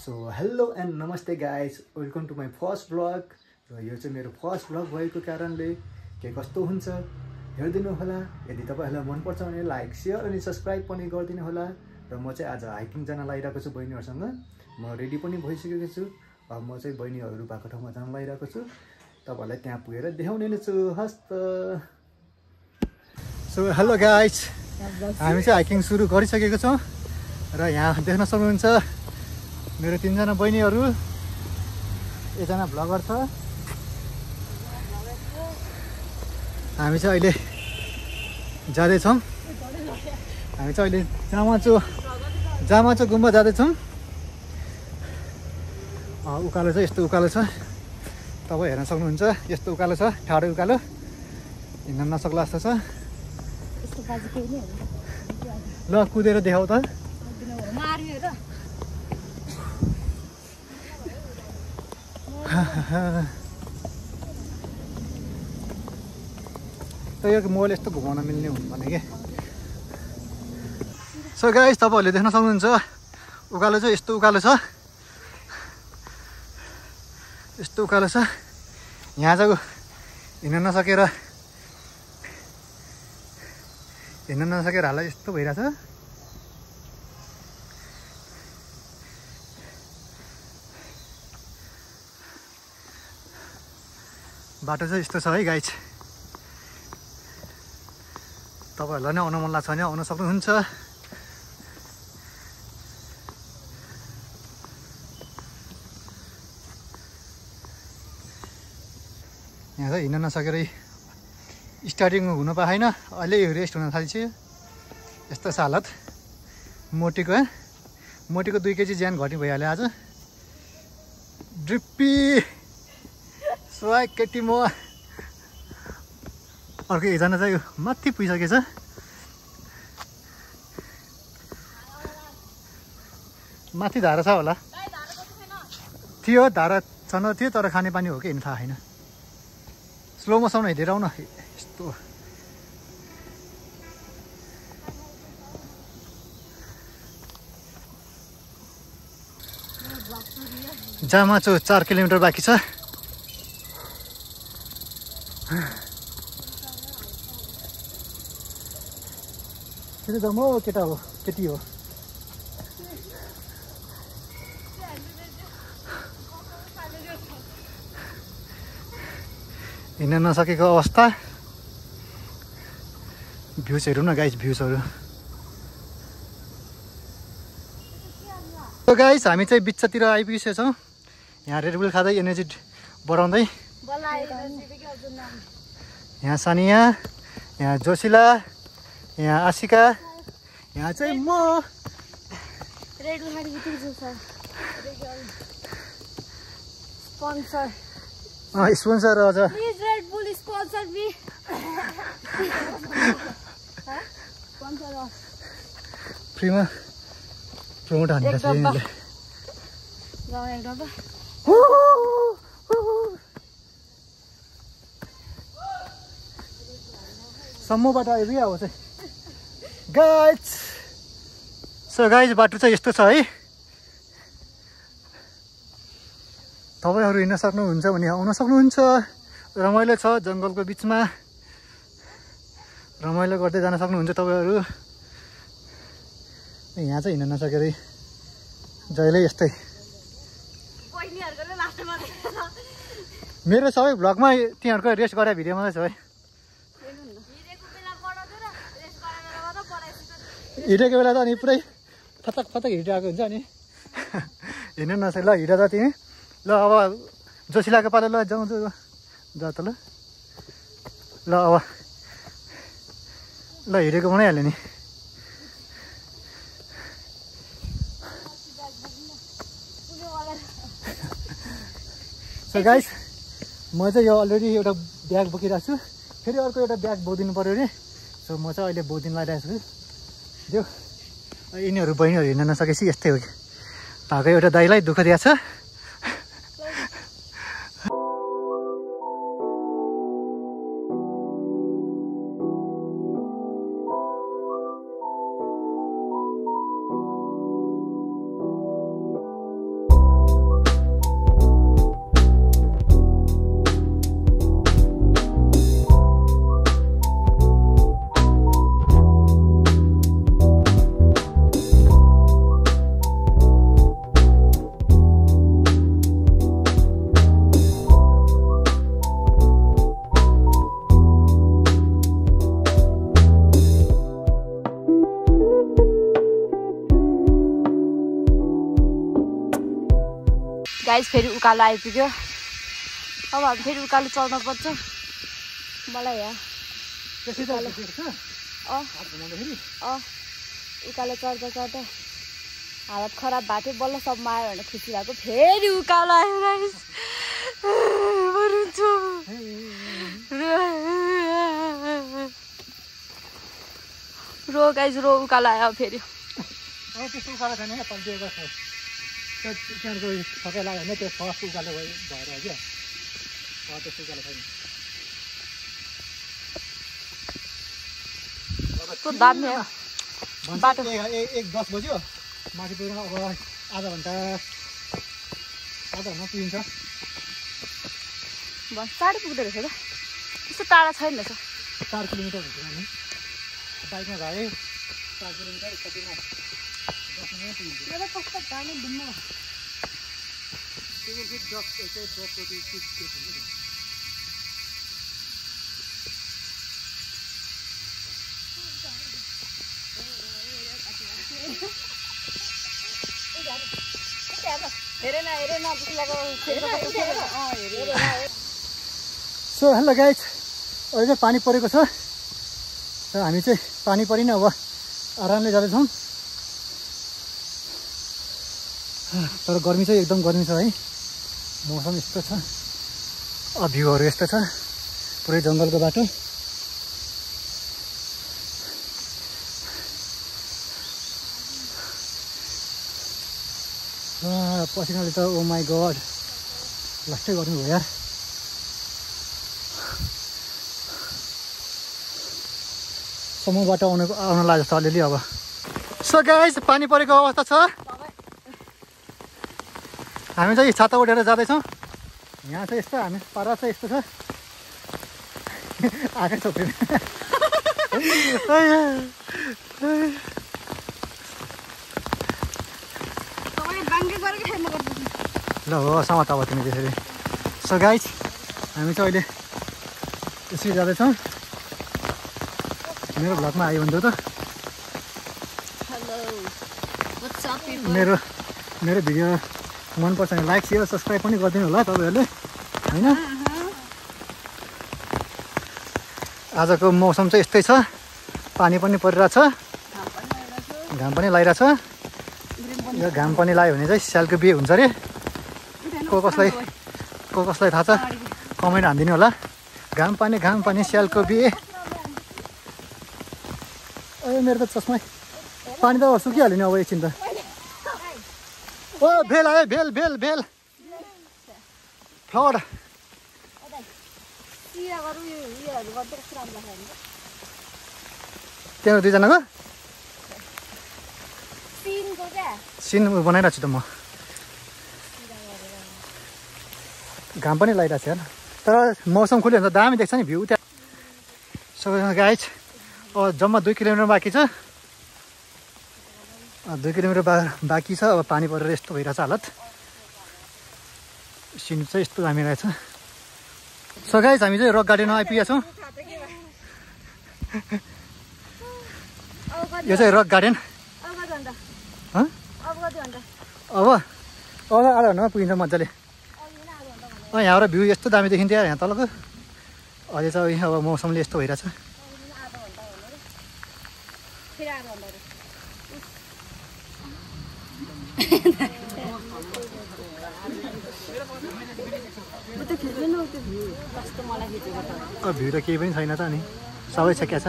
So hello and नमस्ते guys, welcome to my first blog. र यो चाहिँ मेरो फर्स्ट ब्लग भएको कारणले के कस्तो हुन्छ हेरिदिनु होला। यदि तपाईँहरूलाई मनपर्छ भने लाइक, सेयर अनि सब्सक्राइब पनि गरिदिनु होला। र म चाहिँ आज हाइकिङ जान लागिरहेको छु बहिनीहरूसँग। म रेडी पनि भइसकेको छु। अब म चाहिँ बहिनीहरू भएको ठाउँमा जान लागिरहेको छु। तपाईँहरूलाई त्यहाँ पुगेर देखाउने नै छु। हस्त सो हेलो गाइज, हामी चाहिँ हाइकिङ सुरु गरिसकेको छौँ। र यहाँ देख्न सक्नुहुन्छ मेरो तीनजना बहिनीहरू, एकजना भ्लगर छ। हामी चाहिँ अहिले जाँदैछौँ। हामी चाहिँ अहिले जामाचो गुम्बा जाँदैछौँ। उकालो छ, यस्तो उकालो छ, तपाईँ हेर्न सक्नुहुन्छ। यस्तो उकालो छ, ठाडो उकालो, हिँड्न नसक्ला जस्तो छ। ल कुदेर देखाउ त। त यो मोबाइल यस्तो घुमाउन मिल्ने हुनु भने के। सो गाइस, तपाईँहरूले देख्न सक्नुहुन्छ उकालो चाहिँ यस्तो उकालो छ, यस्तो उकालो छ। यहाँ चाहिँ हिँड्न नसकेर हालत यस्तो भइरहेछ। बाटो चाहिँ यस्तो छ है गाइज। तपाईँहरूलाई नै आउन मन लाग्छ भने आउन सक्नुहुन्छ। यहाँ चाहिँ हिँड्न नसकेरै स्टार्टिङमा हुन पाएन, अहिले रेस्ट हुन थालिसक्यो। यस्तो छ हालत। मोटीको 2 केजी ज्यान घटी भइहाल्यो आज। ड्रिप्पी स्वाग केटी म। अर्को एकजना चाहिँ माथि पुगिसकेछ। माथि धारा छ होला, थियो धारा छन थियो, तर खाने पानी हो कि होइन थाहा छैन। स्लो मोसनमा हिँडेर आउन। यस्तो जामाचो 4 किलोमिटर बाँकी छ। किन त म केटा हो, केटी हो। हिँड्न नसकेको अवस्था। भ्युज हेरौँ न गाइस, भ्युजहरू। गाइस, हामी चाहिँ बिचतिर आइपुगेका छौँ। यहाँ रेडबुल खाँदै एनर्जी बढाउँदै। यहाँ सानिया, यहाँ जोसिला, यहाँ आशिका, यहाँ चाहिँ म। स्पोन्सर हजुर। फ्रीमा प्रमोट हान्दैछ। सम्मबाट आइपुग्यो अब चाहिँ गाइज। सो गाइज, बाटो चाहिँ यस्तो छ है। तपाईँहरू हिँड्न सक्नुहुन्छ भने आउन सक्नुहुन्छ। रमाइलो छ, जङ्गलको बिचमा रमाइलो गर्दै जान सक्नुहुन्छ तपाईँहरू। यहाँ चाहिँ हिँड्न नसकेरै जहिले यस्तै। मेरो सबै भ्लगमा तिनीहरूको रेस्ट गरेर भिडियो मात्रै छ है। हिँडेको बेला त अनि पुरै फतक हिँडिरहेको हुन्छ नि। हिँड्नु नसके ल हिँड त तिमी। ल अब जोसिलाको पालो, ल जाउँ जा त ल। ल अब ल हिँडेको बनाइहाल्यो नि। सो गाइस, म चाहिँ यो अलरेडी एउटा ब्याग बोकिरहेको छु। फेरि अर्को एउटा ब्याग बोकिदिनु पऱ्यो अरे। सो म चाहिँ अहिले बोकिदिनु लागिरहेको छु। देऊ यिनीहरू बहिनीहरू हिँड्न नसकेपछि यस्तै हो कि। भएको एउटा दाइलाई दुःख दिएको छ। गाइस फेरि उकालो आइपुग्यो अब हामी फेरि उकालो चढ्नु पर्छ मलाई यहाँ उकालो चढ्दा चढ्दा हालत खराब भएको थियो बल्ल सबमा आयो भने खुसी भएको फेरि उकालो आयो गाइस मरुन्छु रो गाइस रो उकालो आयो फेरि त्यस्तो उकालो छैन क्या पल्टिएको छ त्यहाँको सबै लाग्यो भने त्यो फर्स्ट उकालो भएर क्या त्यस्तो उकालो छैन कस्तो दामी बाटो 1:10 बज्यो माथि पुग्न अब आधा घन्टा पुगिन्छ बस टाढो पुग्दो रहेछ त त्यस्तो टाढा छैन रहेछ 4 किलोमिटर हुन्छ नि बाइकमा गए 4 किलोमिटर कतिमा 10 मिनेट पुगिन्छ मेरो कस्तो दामी डुम्म त्यो चाहिँ ड्रप सो हेलो गाइस अहिले चाहिँ पानी परेको छ र हामी चाहिँ पानी परिन अब आरामले जाँदैछौँ तर गर्मी चाहिँ एकदम गर्मी छ है मौसम यस्तो छ भ्यूहरू यस्तो छ पुरै जङ्गलको बाटो पसिनाले त ओ माई गड लास्टै गर्नुभयो यार समूहबाट आउन लाग्यो जस्तो अलिअलि अब सो गाइस पानी परेको अवस्था छ हामी चाहिँ छाता उडेर जाँदैछौँ यहाँ चाहिँ यस्तो हामी पारा चाहिँ यस्तो छ आँखा छोप्रिन ल हो समात अब तिमी त्यसरी सो गाइस हामी चाहिँ अहिले यसरी जाँदैछौँ मेरो भ्लगमा आयो भने त मेरो भिडियो मनपर्छ भने लाइक सेयर सब्सक्राइब पनि गरिदिनु होला तपाईँहरूले होइन आजको मौसम चाहिँ यस्तै छ पानी पनि परिरहेछ घाम पनि लागिरहेछ यो घाम पनि लाग्यो भने चाहिँ स्यालको बिहे हुन्छ अरे को कसलाई थाहा छ कमेन्ट हानिदिनु होला घाम पानी स्यालको बिहे मेरो त चस्मा पानी त सुकिहाल्यो नि अब एकछिन त ओ भेल आयो भेल फ्लड त्यहाँ दुईजनाको सिन बनाइरहेको छु त म घाम पनि लागिरहेको छ यार तर मौसम खुल्यो भने त दामी देख्छ नि भ्यू त्यहाँ सबैजना गाइस जम्मा 2 किलोमिटर बाँकी छ 2 किलोमिटर बाँकी छ अब पानी परेर यस्तो भइरहेछ हालत सिन चाहिँ यस्तो दामी रहेछ सो गाइस हामी चाहिँ रक गार्डनमा आइपुगेका छौँ यो चाहिँ रक गार्डन अब आधा घन्टामा पुगिन्छ मजाले यहाँबाट भ्यू यस्तो दामी देखिन्थ्यो यहाँ तलको अहिले चाहिँ अब मौसमले यस्तो भइरहेछ भ्यू त केही पनि छैन त नि सबै छ क्या छ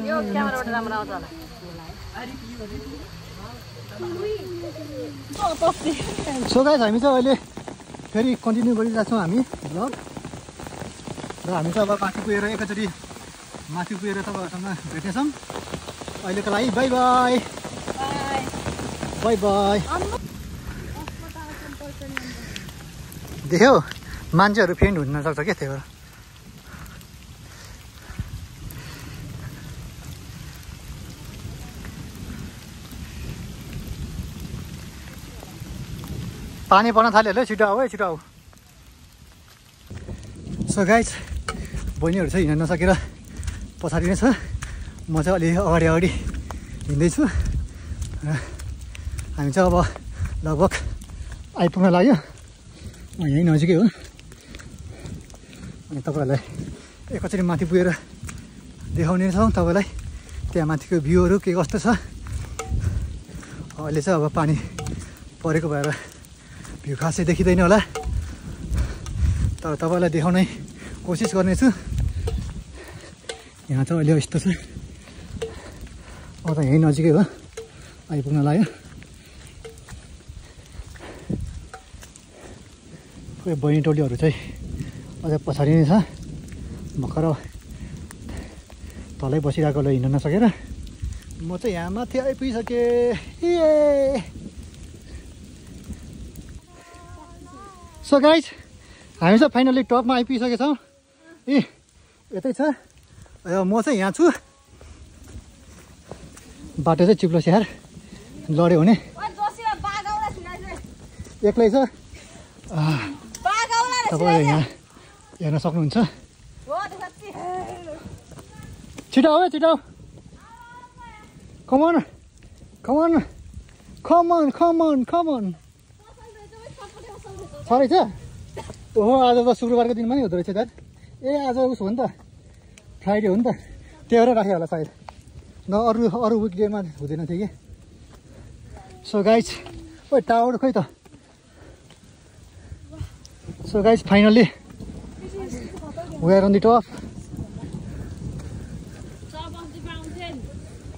यो क्यामेराबाट राम्रो आउँछ होला सो गाइस हामी चाहिँ अहिले फेरि कन्टिन्यू गरिरहेको छौँ हामी भ्लग र हामी चाहिँ अब माथि पुगेर एकैचोटि माथि पुगेर तपाईँहरूसँग भेट्नेछौँ अहिलेको लागि बाई बाई बाई बाई देख्यौ मान्छेहरू फेन्ट हुन सक्छ क्या त्यही भएर पानी पर्न थाल्यो होला छिटो आऊ है छिटो आऊ सो गाइस बहिनीहरू चाहिँ हिँड्न नसकेर पछाडि नै छ म चाहिँ अलि अगाडि अगाडि हिँड्दैछु र हामी चाहिँ अब लगभग आइपुग्न लाग्यो यहीँ नजिकै हो अनि तपाईँहरूलाई एकैचोटि माथि पुगेर देखाउने छौँ तपाईँलाई त्यहाँ माथिको भ्यूहरू के कस्तो छ अहिले चाहिँ अब पानी परेको भएर भ्यू खासै देखिँदैन होला तर तपाईँलाई देखाउने कोसिस गर्नेछु यहाँ चाहिँ अहिले यस्तो छ अब त यहीँ नजिकै हो आइपुग्न लाग्यो कोही बहिनी टोलीहरू चाहिँ अझै पछाडि नै छ भर्खर तलै बसिरहेकोले हिँड्न नसकेर म चाहिँ यहाँ माथि आइपुगिसकेँ सो गाइज हामी चाहिँ फाइनली टपमा आइपुगिसकेछौँ यतै छ म चाहिँ यहाँ छु बाटो चाहिँ चिप्लो स्याहार लड्यो भने एक्लै छ तपाईँले यहाँ हेर्न सक्नुहुन्छ छिटो आऊ छिटो come on come on come on come on come on छ रहेछ ओहो आज त शुक्रबारको दिनमा नि हुँदो रहेछ दार आज उस हो नि त फ्राइडे हो नि त त्यही भएर राखेँ होला सायद न अरू विकडेमा हुँदैन थियो कि सो गाइज ओ टावर खोइ त so guys finally we are on the top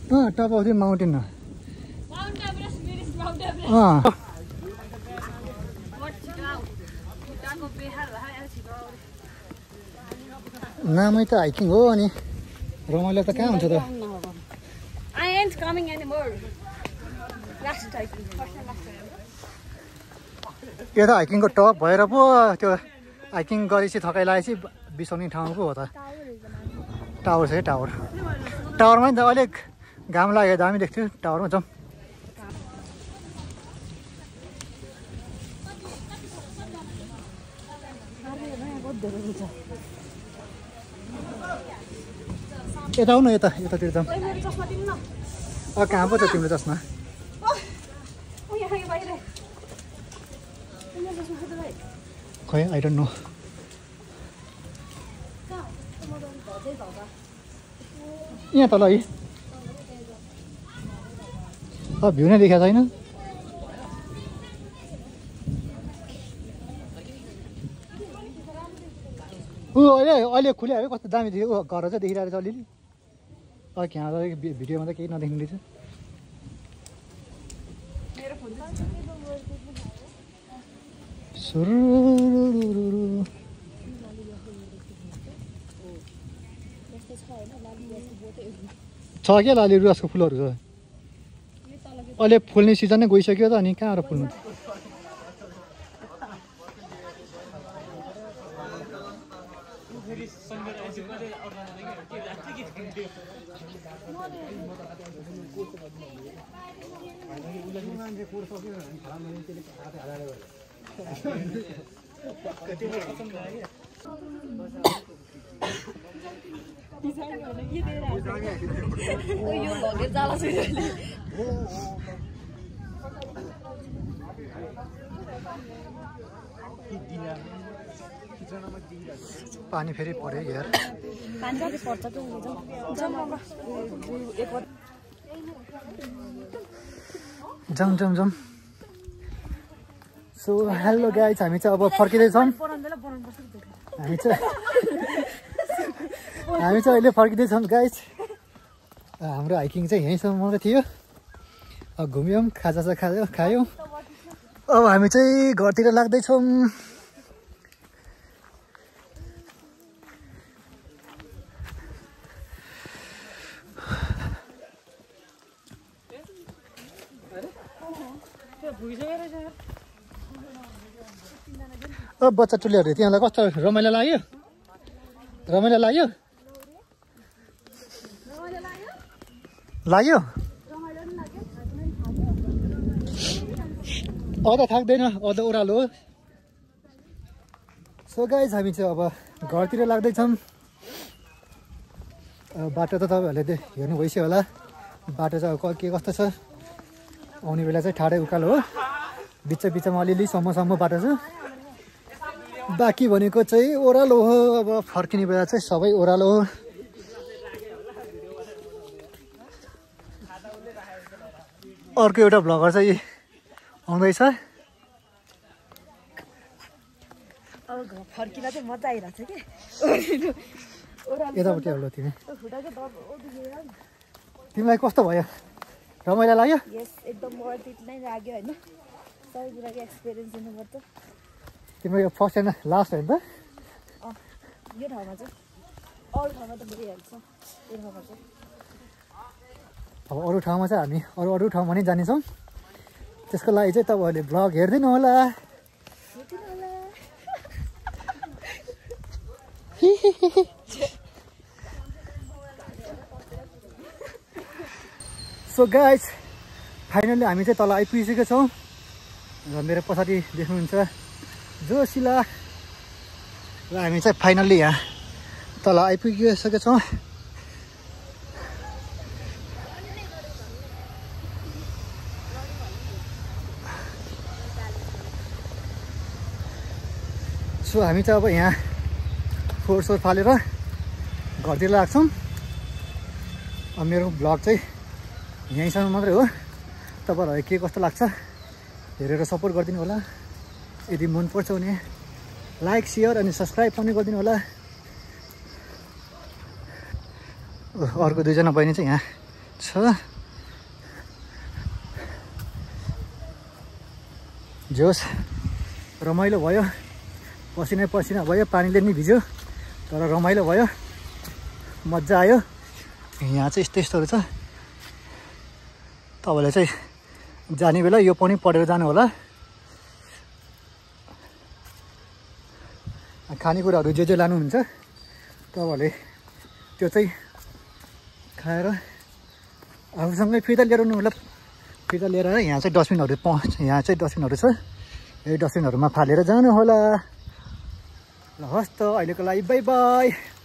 top of the mountain नामै त हाइकिङ हो अनि रमाइलो त कहाँ हुन्छ त यो त हाइकिङको टप भएर पो त्यो हाइकिङ गरेपछि थकाइ लागेपछि बिसाउने ठाउँ पो हो त टावर छ है टावर टावरमा नि त अलिक घाम लाग्यो दामी देख्थ्यो टावरमा जाउँ यता आऊ न यतातिर जाउँ कहाँ पो छ तिम्रो चस्मा खै आई डोन्ट नो यहाँ तल है भ्यू नै देखाएको छैन अहिले खुलिहाल्यो कस्तो दामी देखियो घर चाहिँ देखिरहेको छ अलिअलि यहाँ भिडियोमा त केही नदेख्ने रहेछ छ क्या लाली रुवासको फुलहरू छ अहिले फुल्ने सिजन नै गइसक्यो त अनि कहाँ फुल्नु पानी फेरि पर्यो यार जाउँ सो हेलो गाइज हामी चाहिँ अब फर्किँदैछौँ हामी चाहिँ अहिले फर्किँदैछौँ गाइज हाम्रो हाइकिङ चाहिँ यहीँसम्मको थियो घुम्यौँ खाजा खायौँ अब हामी चाहिँ घरतिर लाग्दैछौँ बच्चा टुलीहरू त्यहाँलाई कस्तो रमाइलो लाग्यो अझ थाक्दैन अझ ओह्रालो हो सो गाइज हामी चाहिँ अब घरतिर लाग्दैछौँ बाटो त तपाईँहरूले हेर्नु भइसक्यो होला बाटो चाहिँ अब के कस्तो छ आउने बेला चाहिँ ठाडै उकालो हो बिचमा अलिअलि सम्म बाटो छ बाँकी भनेको चाहिँ ओह्रालो हो अब फर्किने बेला चाहिँ सबै ओह्रालो हो अर्को एउटा भ्लगर चाहिँ आउँदैछ फर्किँदा चाहिँ मजा आइरहेछ कि यतापट्टि आउलो तिमीलाई कस्तो भयो रमाइलो लाग्यो यस एकदम वर्थ नै लाग्यो होइन सबै कुराको एक्सपिरियन्स दिनुपर्छ तिम्रो यो फर्स्ट एन्ड लास्ट होइन त यो ठाउँमा चाहिँ अरू ठाउँमा त भइहाल्छ यो ठाउँमा चाहिँ अब अरू ठाउँमा चाहिँ हामी अरू ठाउँमा नै जानेछौँ त्यसको लागि चाहिँ तपाईँहरूले भ्लग हेरिदिनु होला सो गाइज फाइनल्ली हामी चाहिँ तल आइपुगिसकेका छौँ र मेरो पछाडि देख्नुहुन्छ जोसिला र हामी चाहिँ फाइनल्ली यहाँ तल आइपुगिसकेका छौँ सो हामी चाहिँ अब यहाँ फोहोर फालेर घरतिर लाग्छौँ अब मेरो भ्लग चाहिँ यहीँसम्म मात्रै हो तपाईँहरूलाई के कस्तो लाग्छ हेरेर सपोर्ट गरिदिनु होला यदि मनपर्छ भने लाइक सेयर अनि सब्सक्राइब पनि गरिदिनु होला अर्को दुईजना बहिनी चाहिँ यहाँ छ जोस् रमाइलो भयो पसिना भयो पानीले नि भिज्यो तर रमाइलो भयो मजा आयो यहाँ चाहिँ यस्तोहरू छ तपाईँलाई चाहिँ जाने बेला यो पनि पढेर जानु होला खानेकुराहरू जे लानुहुन्छ तपाईँहरूले त्यो चाहिँ खाएर आफूसँगै फिर्ता लिएर आउनु होला फिर्ता लिएर यहाँ चाहिँ डस्टबिनहरू यहाँ चाहिँ डस्टबिनहरू छ यही डस्टबिनहरूमा फालेर जानु होला ल हस् त अहिलेको लागि बाई बाई